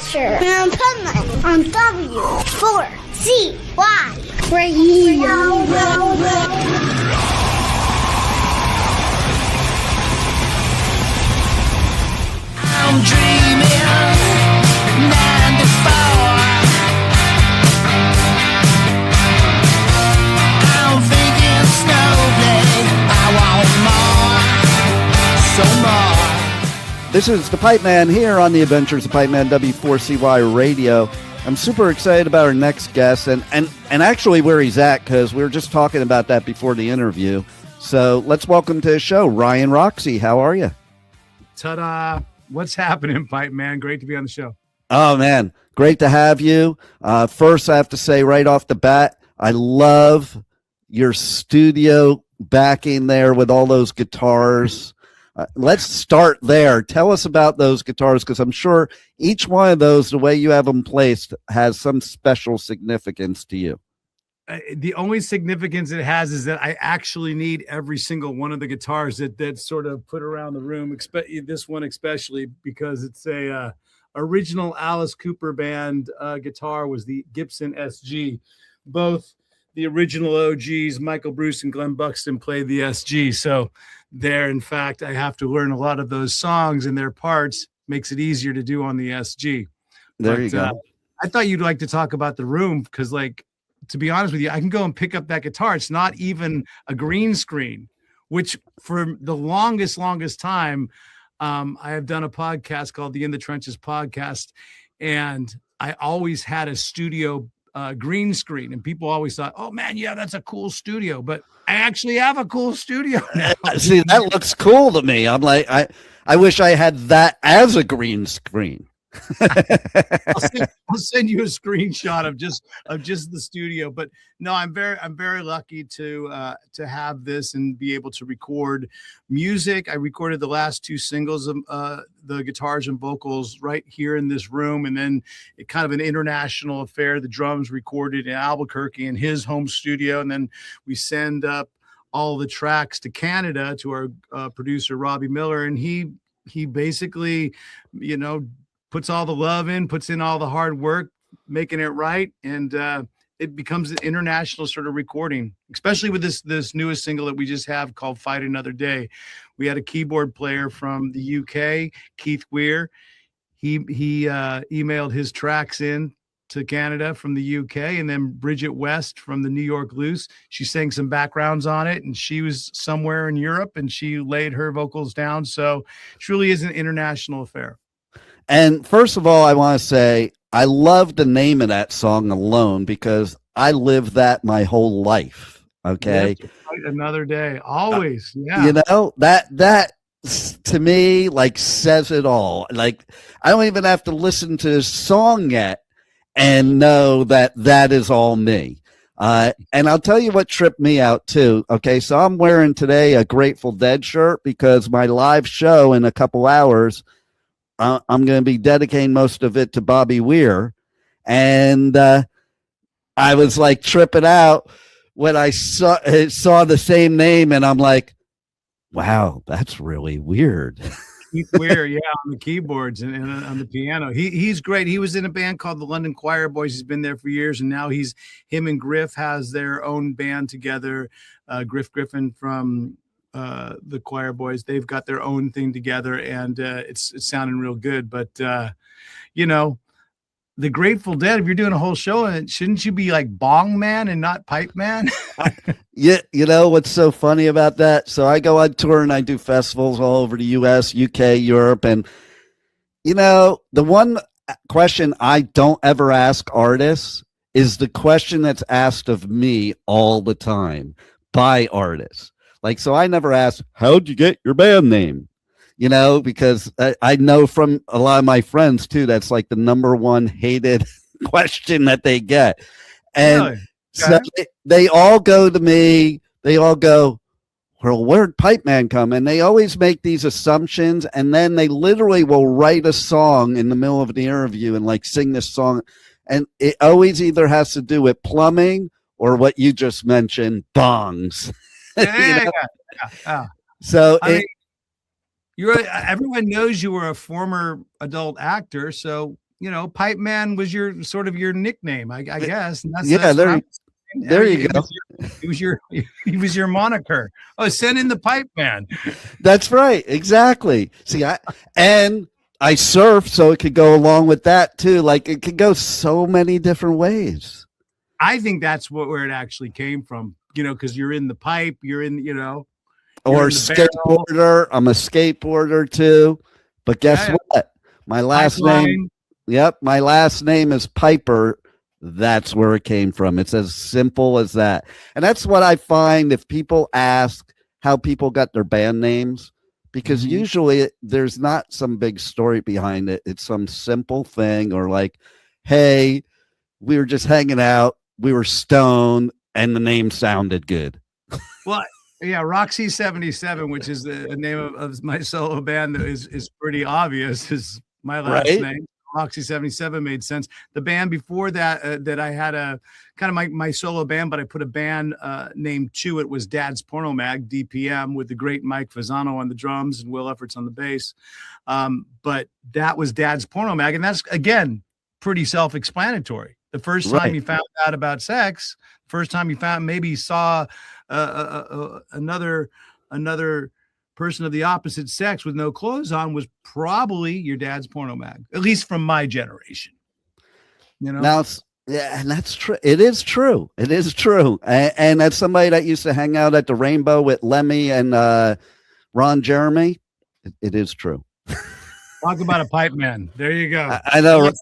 adventure in Pittsburgh on W4CY Radio. I'm dreaming 94. I'm thinking snowflake. I want more, so more. This is the Pipe Man here on the Adventures of Pipe Man W4CY Radio. I'm super excited about our next guest and actually where he's at, because we were just talking about that before the interview. So let's welcome to the show, Ryan Roxie. How are you? Ta-da. What's happening, Pipe Man? Great to be on the show. Oh, man. Great to have you. First, I have to say right off the bat, I love your studio backing there with all those guitars. Let's start there. Tell us about those guitars, because I'm sure each one of those, the way you have them placed, has some special significance to you. The only significance it has is that I actually need every single one of the guitars that sort of put around the room. This one especially, because it's a original Alice Cooper band guitar was the Gibson SG. Both the original OGs, Michael Bruce and Glenn Buxton, played the SG. So there, in fact, I have to learn a lot of those songs and their parts. Makes it easier to do on the SG. There you go. I thought you'd like to talk about the room, because, like, to be honest with you, I can go and pick up that guitar. It's not even a green screen, which for the longest time, I have done a podcast called the In the Trenches podcast, and I always had a studio green screen, and people always thought, oh man, yeah, that's a cool studio. But I actually have a cool studio now. See, that looks cool to me. I'm like, I wish I had that as a green screen. I'll send you a screenshot of just the studio. But no, I'm very lucky to have this and be able to record music. I recorded the last two singles of the guitars and vocals right here in this room, and then it kind of an international affair. The drums recorded in Albuquerque in his home studio, and then we send up all the tracks to Canada to our producer Robbie Miller, and he basically, puts all the love in, puts in all the hard work, making it right. And it becomes an international sort of recording, especially with this newest single that we just have called Fight Another Day. We had a keyboard player from the UK, Keith Weir. He emailed his tracks in to Canada from the UK, and then Brijitte West from the New York Loose. She sang some backgrounds on it, and she was somewhere in Europe, and she laid her vocals down. So it truly is an international affair. And first of all, I want to say I love the name of that song alone, because I lived that my whole life. Okay. Fight Another Day. Always. Yeah. That to me, like, says it all. Like, I don't even have to listen to the song yet and know that is all me. And I'll tell you what tripped me out too. Okay. So I'm wearing today a Grateful Dead shirt, because my live show in a couple hours, I'm going to be dedicating most of it to Bobby Weir. And I was like tripping out when I saw the same name, and I'm like, wow, that's really weird. Keith Weir, yeah, on the keyboards and on the piano. He's great. He was in a band called the London Quireboys. He's been there for years, and now him and Griff has their own band together. Griff Griffin from the Quireboys. They've got their own thing together, and it's sounding real good. But the Grateful Dead, if you're doing a whole show, shouldn't you be like Bong Man and not Pipe Man? Yeah, what's so funny about that? So I go on tour and I do festivals all over the US, UK, Europe, and the one question I don't ever ask artists is the question that's asked of me all the time by artists. Like, so I never ask, how'd you get your band name? Because I know from a lot of my friends too, that's like the number one hated question that they get. And really? So they all go to me, they all go, well, where'd Pipe Man come? And they always make these assumptions, and then they literally will write a song in the middle of the interview and like sing this song. And it always either has to do with plumbing or what you just mentioned, bongs. Yeah. So everyone knows you were a former adult actor. So Pipe Man was your sort of your nickname, I guess. And Yeah, there you go. He was your moniker. Oh, send in the Pipe Man. That's right. Exactly. See, I surf, so it could go along with that too. Like it could go so many different ways. I think that's where it actually came from, because you're in the pipe, you're in, Or skateboarder. I'm a skateboarder too. But guess what? My last name. Yep, my last name is Piper. That's where it came from. It's as simple as that. And that's what I find if people ask how people got their band names, because usually there's not some big story behind it. It's some simple thing, or like, hey, we were just hanging out, we were stoned, and the name sounded good. Well, yeah, Roxie 77, which is the name of my solo band, that is pretty obvious, is my last name. Roxie 77 made sense. The band before that, that I had a kind of my solo band, but I put a band name to it, was Dad's Porno Mag, DPM, with the great Mike Fasano on the drums and Will Efforts on the bass. But that was Dad's Porno Mag, and that's, again, pretty self-explanatory. The first time you found out about sex, first time you maybe saw another person of the opposite sex with no clothes on, was probably your dad's porno mag, at least from my generation. Now, and that's true. It is true. It is true. And as somebody that used to hang out at the Rainbow with Lemmy and Ron Jeremy, it is true. Talk about a pipe man. There you go. I know. Right?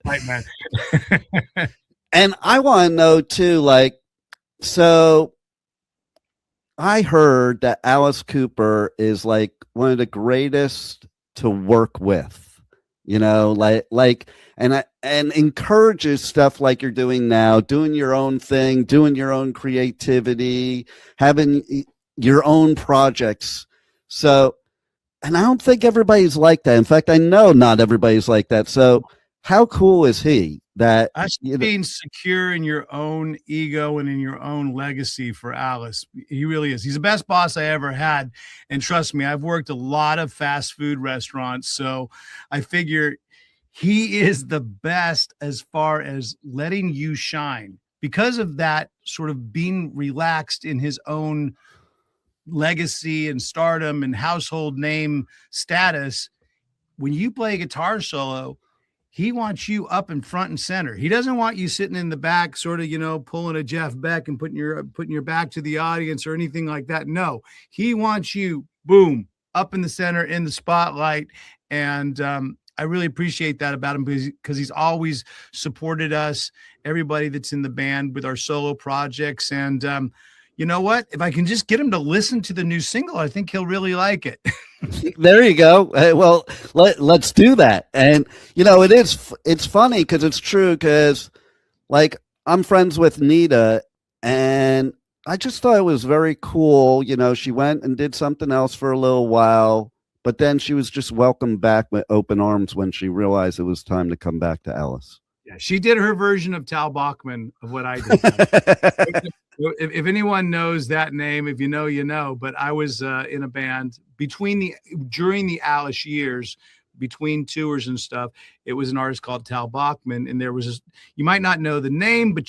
Pipe man. And I want to know too, like, so I heard that Alice Cooper is like one of the greatest to work with, and encourages stuff like you're doing now, doing your own thing, doing your own creativity, having your own projects. So, and I don't think everybody's like that. In fact, I know not everybody's like that. So how cool is he? That being secure in your own ego and in your own legacy for Alice. He really is. He's the best boss I ever had. And trust me, I've worked a lot of fast food restaurants. So I figure he is the best as far as letting you shine, because of that sort of being relaxed in his own legacy and stardom and household name status. When you play a guitar solo, he wants you up in front and center. He doesn't want you sitting in the back, sort of, pulling a Jeff Beck and putting your back to the audience or anything like that. No, he wants you, boom, up in the center, in the spotlight. And I really appreciate that about him, because he's always supported us, everybody that's in the band, with our solo projects. And you know what? If I can just get him to listen to the new single, I think he'll really like it. There you go. Well, let's do that. And it's funny because it's true, because like I'm friends with Nita, and I just thought it was very cool. She went and did something else for a little while, but then she was just welcomed back with open arms when she realized it was time to come back to Alice. Yeah, she did her version of Tal Bachman of what I did. If anyone knows that name, if you know, you know. But I was in a band during the Alice years, between tours and stuff. It was an artist called Tal Bachman, and there was you might not know the name, but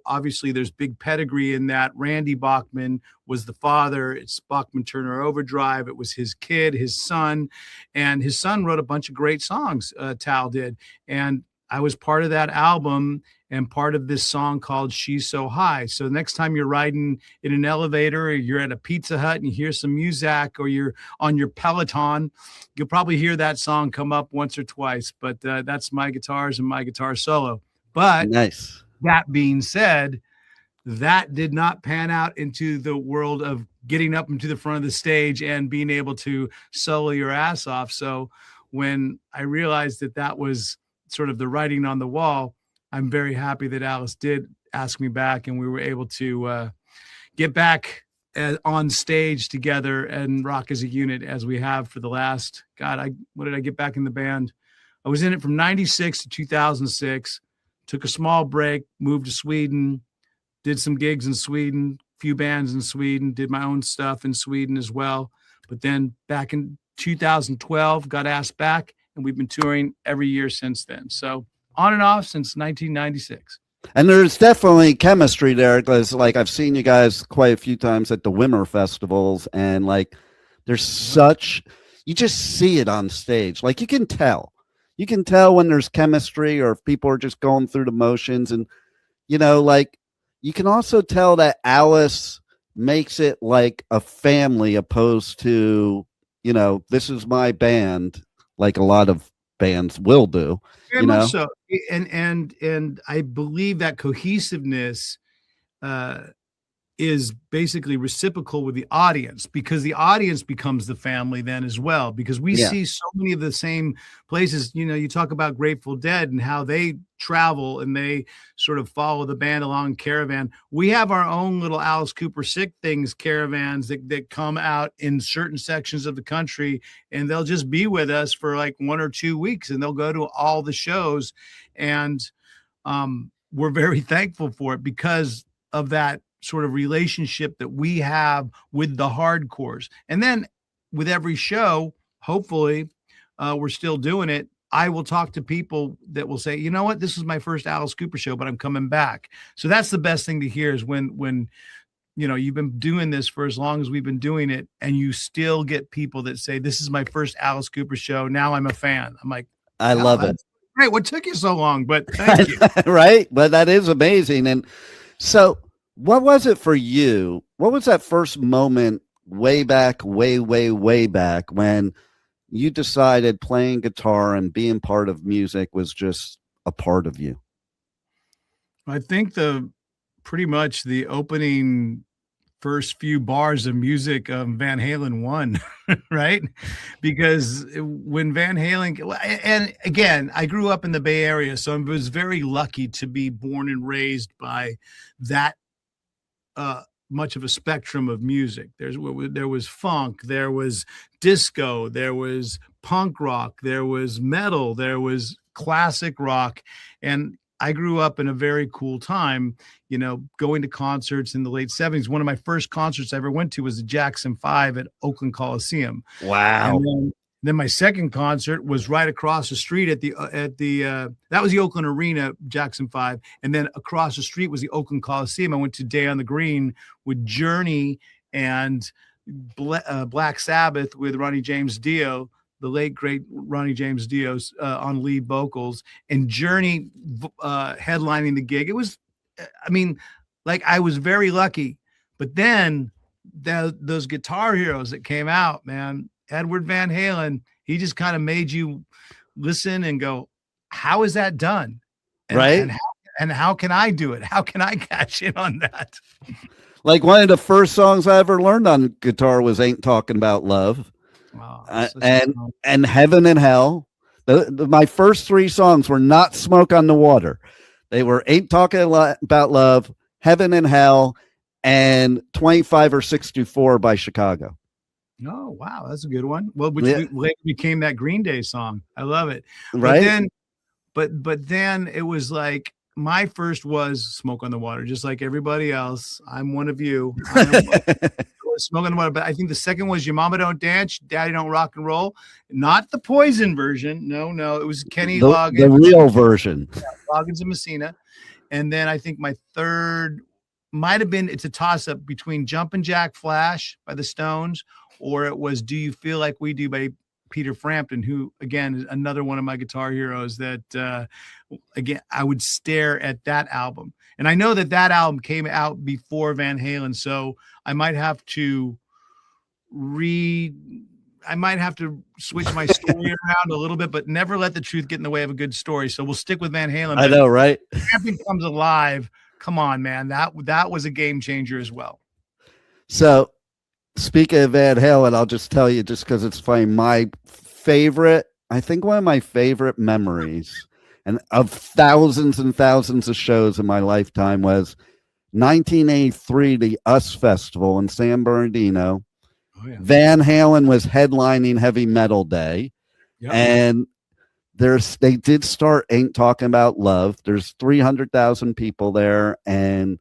obviously there's big pedigree in that. Randy Bachman was the father. It's Bachman Turner Overdrive. It was his kid, his son, and his son wrote a bunch of great songs. Tal did, and I was part of that album and part of this song called She's So High. So next time you're riding in an elevator, or you're at a Pizza Hut and you hear some music, or you're on your Peloton, you'll probably hear that song come up once or twice. But that's my guitars and my guitar solo. But nice. That being said, that did not pan out into the world of getting up into the front of the stage and being able to solo your ass off. So when I realized that was sort of the writing on the wall, I'm very happy that Alice did ask me back, and we were able to get back on stage together and rock as a unit, as we have for the last, what did I get back in the band? I was in it from 96 to 2006, took a small break, moved to Sweden, did some gigs in Sweden, few bands in Sweden, did my own stuff in Sweden as well. But then back in 2012, got asked back, and we've been touring every year since then. So on and off since 1996. And there's definitely chemistry there, because like I've seen you guys quite a few times at the Wimmer festivals, and like there's such, you just see it on stage. Like you can tell when there's chemistry or if people are just going through the motions. And you know, like you can also tell that Alice makes it like a family, opposed to, you know, this is my band, like a lot of bands will do. Very much so. And I believe that cohesiveness is basically reciprocal with the audience, because the audience becomes the family then as well, because we see so many of the same places. You know, you talk about Grateful Dead and how they travel and they sort of follow the band along caravan. We have our own little Alice Cooper Sick Things caravans that come out in certain sections of the country, and they'll just be with us for like 1 or 2 weeks, and they'll go to all the shows. And we're very thankful for it because of that sort of relationship that we have with the hardcores. And then with every show, hopefully we're still doing it, I will talk to people that will say, you know what, this is my first Alice Cooper show, but I'm coming back. So that's the best thing to hear, is when you know, you've been doing this for as long as we've been doing it, and you still get people that say, this is my first Alice Cooper show, now I'm a fan. I'm like, I love it. Great. What took you so long? But thank you. Right. But that is amazing. And so what was it for you? What was that first moment way back, way back, when you decided playing guitar and being part of music was just a part of you? I think pretty much the opening first few bars of music Van Halen won, right? Because when Van Halen, and again, I grew up in the Bay Area, so I was very lucky to be born and raised by that much of a spectrum of music. There was funk, there was disco, there was punk rock, there was metal, there was classic rock. And I grew up in a very cool time, you know, going to concerts in the late 70s. One of my first concerts I ever went to was the Jackson 5 at Oakland Coliseum. Wow. And then my second concert was right across the street at the that was the Oakland Arena, Jackson 5. And then across the street was the Oakland Coliseum. I went to Day on the Green with Journey and Black Sabbath with Ronnie James Dio, the late great Ronnie James Dio, on lead vocals, and Journey headlining the gig. It was, I mean, like, I was very lucky. But then those guitar heroes that came out, man, Edward Van Halen, he just kind of made you listen and go, how is that done? Right. And how can I do it? How can I catch in on that? Like, one of the first songs I ever learned on guitar was Ain't Talking About Love. Wow, and Heaven and Hell. My first 3 songs were not Smoke on the Water. They were Ain't Talking About Love, Heaven and Hell, and 25 or 64 by Chicago. Oh, wow. That's a good one. Well, which later became that Green Day song. I love it. Right. But then it was like, my first was Smoke on the Water, just like everybody else. I'm one of you. Smoke on the Water. But I think the second was Your Mama Don't Dance, Daddy Don't Rock and Roll. Not the Poison version. No. It was Kenny Loggins. The real version. Yeah, Loggins and Messina. And then I think my third might have been, it's a toss-up between Jumpin' Jack Flash by the Stones, or it was Do You Feel Like We Do by Peter Frampton, who, again, is another one of my guitar heroes that, again, I would stare at that album. And I know that album came out before Van Halen, so I might have to switch my story around a little bit, but never let the truth get in the way of a good story. So we'll stick with Van Halen. I know, right? Frampton Comes Alive. Come on, man. That was a game changer as well. So, speaking of Van Halen, I'll just tell you, just because it's funny, my favorite, I think one of my favorite memories, and of thousands and thousands of shows in my lifetime, was 1983, the US Festival in San Bernardino. Oh, yeah. Van Halen was headlining Heavy Metal Day. Yep. And they did start Ain't Talking About Love. There's 300,000 people there, and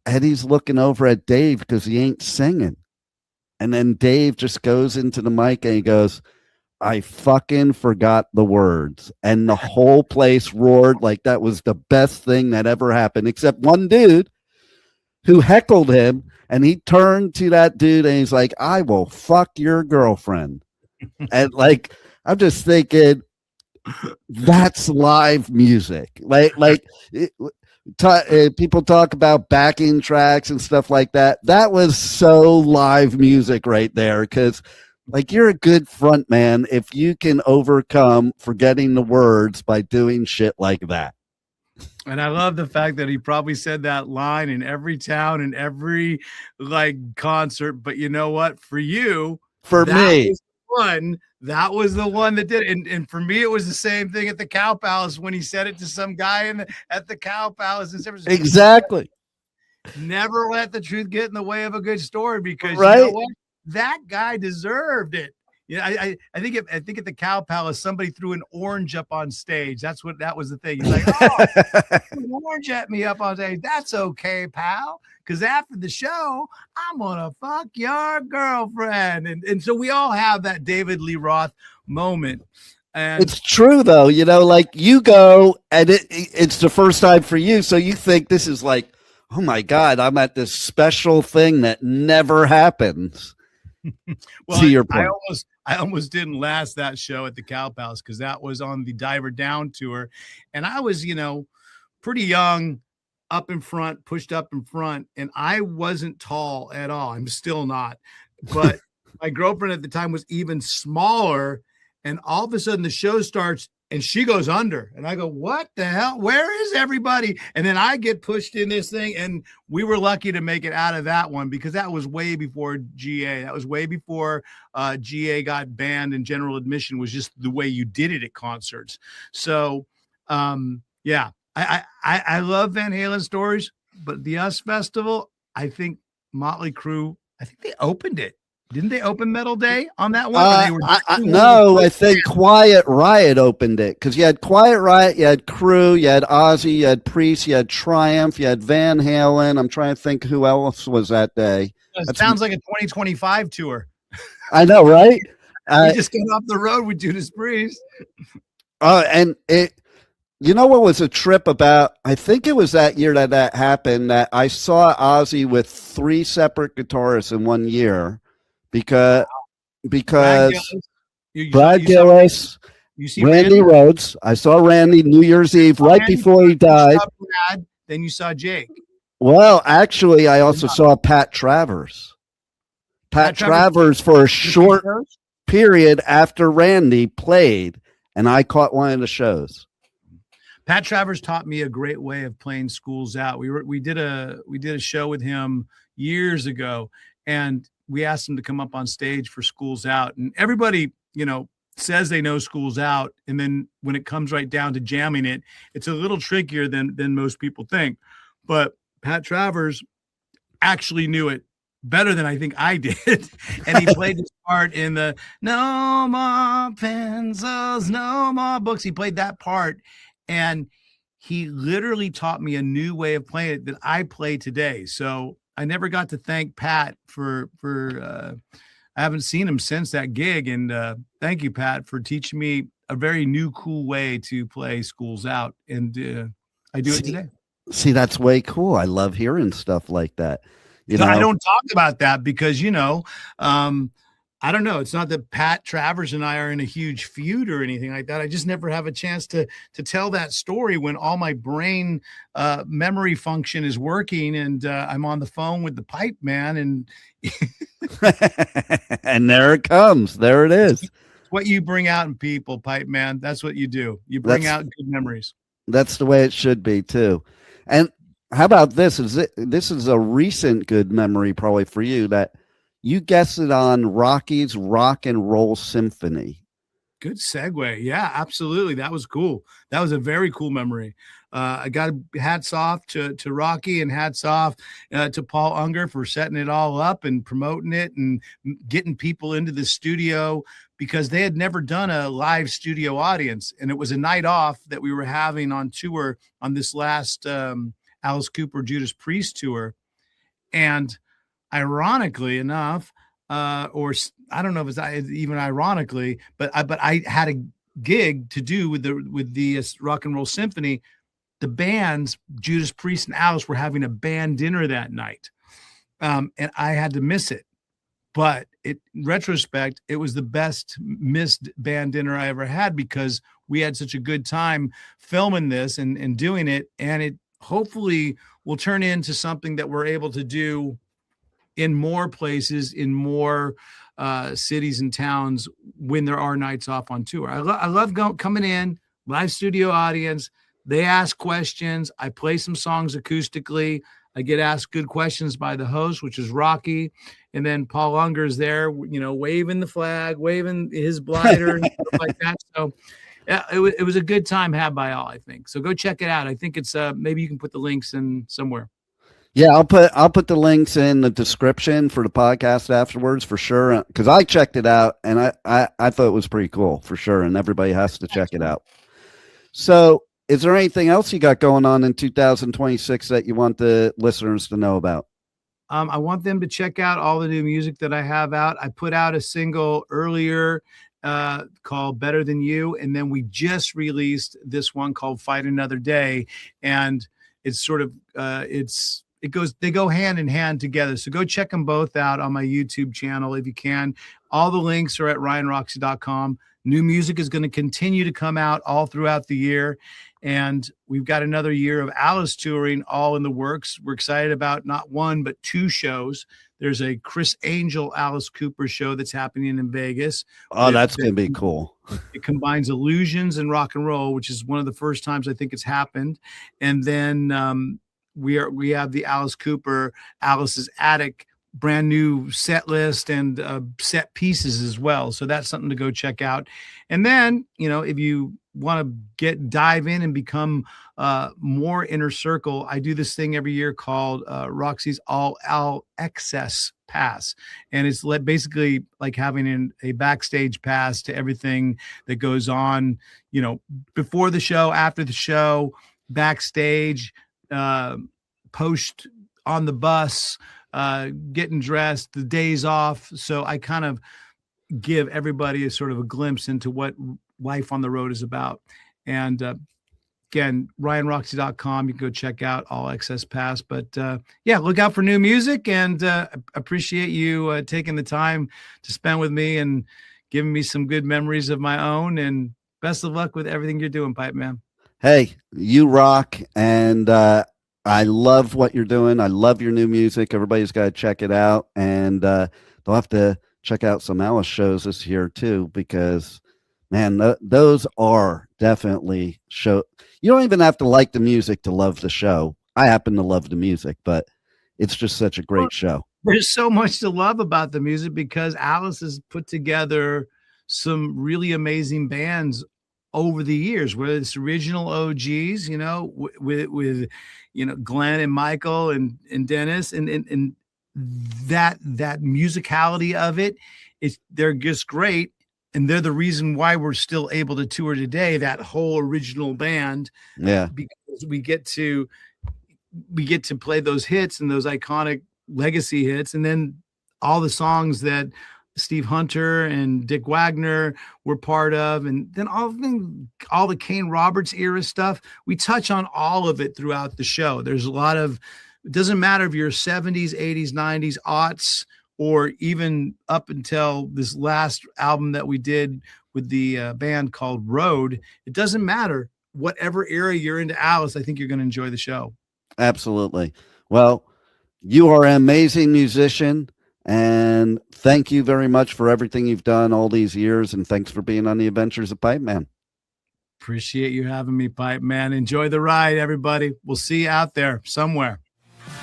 Eddie's looking over at Dave because he ain't singing. And then Dave just goes into the mic and he goes, I fucking forgot the words, and the whole place roared like that was the best thing that ever happened, except one dude who heckled him, and he turned to that dude and he's like, "I will fuck your girlfriend." And like, I'm just thinking, that's live music. People talk about backing tracks and stuff like that. That was so live music right there, because like, you're a good front man if you can overcome forgetting the words by doing shit like that. And I love the fact that he probably said that line in every town and every like concert. But you know what? For you, For me, that was the one that did it. And for me, it was the same thing at the Cow Palace when he said it to some guy at the Cow Palace in San Francisco. exactly. Never let the truth get in the way of a good story, because Right? you know what? That guy deserved it. Yeah, I think at the Cow Palace, somebody threw an orange up on stage. That was the thing. He's like, "Oh, threw an orange at me up on stage. That's okay, pal. Because after the show, I'm gonna fuck your girlfriend." And so we all have that David Lee Roth moment. And It's true though, like you go and it's the first time for you, so you think this is like, oh my God, I'm at this special thing that never happens. well, to your point. I almost didn't last that show at the Cow Palace, because that was on the Diver Down tour, and I was, pretty young, up in front, pushed up in front, and I wasn't tall at all. I'm still not, but my girlfriend at the time was even smaller, and all of a sudden the show starts and she goes under, and I go, "What the hell? Where is everybody?" And then I get pushed in this thing, and we were lucky to make it out of that one, because that was way before GA. That was way before GA got banned, and general admission was just the way you did it at concerts. So, yeah, I love Van Halen stories, but the US Festival, I think Motley Crue, I think they opened it. Didn't they open Metal Day on that one? No, I think Quiet Riot opened it, because you had Quiet Riot, you had Crew, you had Ozzy, you had Priest, you had Triumph, you had Van Halen. I'm trying to think who else was that day. It sounds like a 2025 tour. I know, right? We just got off the road with Judas Priest. And what was a trip about? I think it was that year that happened, that I saw Ozzy with 3 separate guitarists in one year. Because Brad Gillis, you see Randy Rhoads. I saw Randy New Year's Eve right before he died. Then you saw Jake. Well, actually, I also saw Pat Travers. Pat Travers for a short period after Randy played, and I caught one of the shows. Pat Travers taught me a great way of playing Schools Out. We did a show with him years ago, and we asked him to come up on stage for Schools Out, and everybody, says they know Schools Out. And then when it comes right down to jamming it, it's a little trickier than most people think. But Pat Travers actually knew it better than I think I did. And he played his part in the "No More Pencils, No More Books." He played that part, and he literally taught me a new way of playing it that I play today. So I never got to thank Pat for I haven't seen him since that gig. And thank you, Pat, for teaching me a very new, cool way to play Schools Out. And I do it today. See, that's way cool. I love hearing stuff like that. I don't talk about that because, I don't know. It's not that Pat Travers and I are in a huge feud or anything like that. I just never have a chance to tell that story when all my brain memory function is working, and I'm on the phone with the pipe man, and and there it comes. There it is. What you bring out in people, pipe man. That's what you do. You bring out good memories. That's the way it should be too. And how about this? This is a recent good memory probably for you, that you guested on Rocky's Rock and Roll Symphony. Good segue. Yeah, absolutely. That was cool. That was a very cool memory. I got hats off to Rocky, and hats off to Paul Unger for setting it all up and promoting it and getting people into the studio, because they had never done a live studio audience. And it was a night off that we were having on tour on this last Alice Cooper Judas Priest tour. And ironically enough, I don't know if it's even ironically, but I had a gig to do with the Rock and Roll Symphony. The bands, Judas Priest and Alice, were having a band dinner that night. And I had to miss it. But in retrospect, it was the best missed band dinner I ever had, because we had such a good time filming this and doing it. And it hopefully will turn into something that we're able to do in more places, in more cities and towns when there are nights off on tour. I love coming in, live studio audience. They ask questions. I play some songs acoustically. I get asked good questions by the host, which is Rocky. And then Paul Unger's there, waving the flag, waving his blighter and stuff like that. So yeah, it was a good time had by all, I think. So go check it out. I think it's maybe you can put the links in somewhere. Yeah, I'll put the links in the description for the podcast afterwards for sure, because I checked it out and I thought it was pretty cool for sure, and everybody has to check it out. So is there anything else you got going on in 2026 that you want the listeners to know about? I want them to check out all the new music that I have out. I put out a single earlier called Better Than You, and then we just released this one called Fight Another Day, and it's sort of they go hand in hand together. So go check them both out on my YouTube channel if you can. All the links are at ryanroxie.com. New music is going to continue to come out all throughout the year. And we've got another year of Alice touring all in the works. We're excited about not one, but two shows. There's a Chris Angel, Alice Cooper show that's happening in Vegas. Oh, that's going to be cool. It combines illusions and rock and roll, which is one of the first times I think it's happened. And then we have the Alice Cooper, Alice's Attic, brand new set list and set pieces as well. So that's something to go check out. And then, if you want to dive in and become more inner circle, I do this thing every year called Roxie's All Access Pass. And it's basically like having a backstage pass to everything that goes on, before the show, after the show, backstage, post on the bus, getting dressed, the days off. So I kind of give everybody a sort of a glimpse into what life on the road is about. And again, ryanroxie.com, you can go check out All Access Pass. But yeah, look out for new music, and appreciate you taking the time to spend with me and giving me some good memories of my own. And best of luck with everything you're doing, Pipe Man. Hey, you rock, and I love what you're doing. I love your new music. Everybody's got to check it out, and they'll have to check out some Alice shows this year too, because man, those are definitely show. You don't even have to like the music to love the show. I happen to love the music, but it's just such a great show. There's so much to love about the music, because Alice has put together some really amazing bands over the years, whether it's original OGs, with Glenn and Michael and Dennis, and that musicality of it, they're just great. And they're the reason why we're still able to tour today, that whole original band. Yeah. Because we get to play those hits and those iconic legacy hits. And then all the songs that Steve Hunter and Dick Wagner were part of. And then all the Kane Roberts era stuff, we touch on all of it throughout the show. There's a lot of, it doesn't matter if you're 70s, 80s, 90s, aughts, or even up until this last album that we did with the band called Road. It doesn't matter. Whatever era you're into Alice, I think you're going to enjoy the show. Absolutely. Well, you are an amazing musician, and thank you very much for everything you've done all these years, and thanks for being on the Adventures of Pipe Man. Appreciate you having me, Pipe Man. Enjoy the ride, everybody. We'll see you out there somewhere.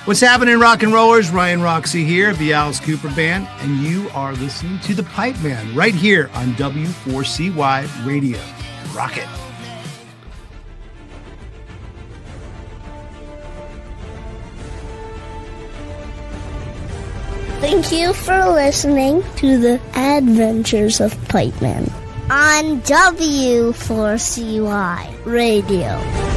What's happening, rock and rollers? Ryan Roxie here, the Alice Cooper Band, and you are listening to the Pipe Man right here on W4CY Radio. Rock it. Thank you for listening to the Adventures of Pipe Man on W4CY Radio.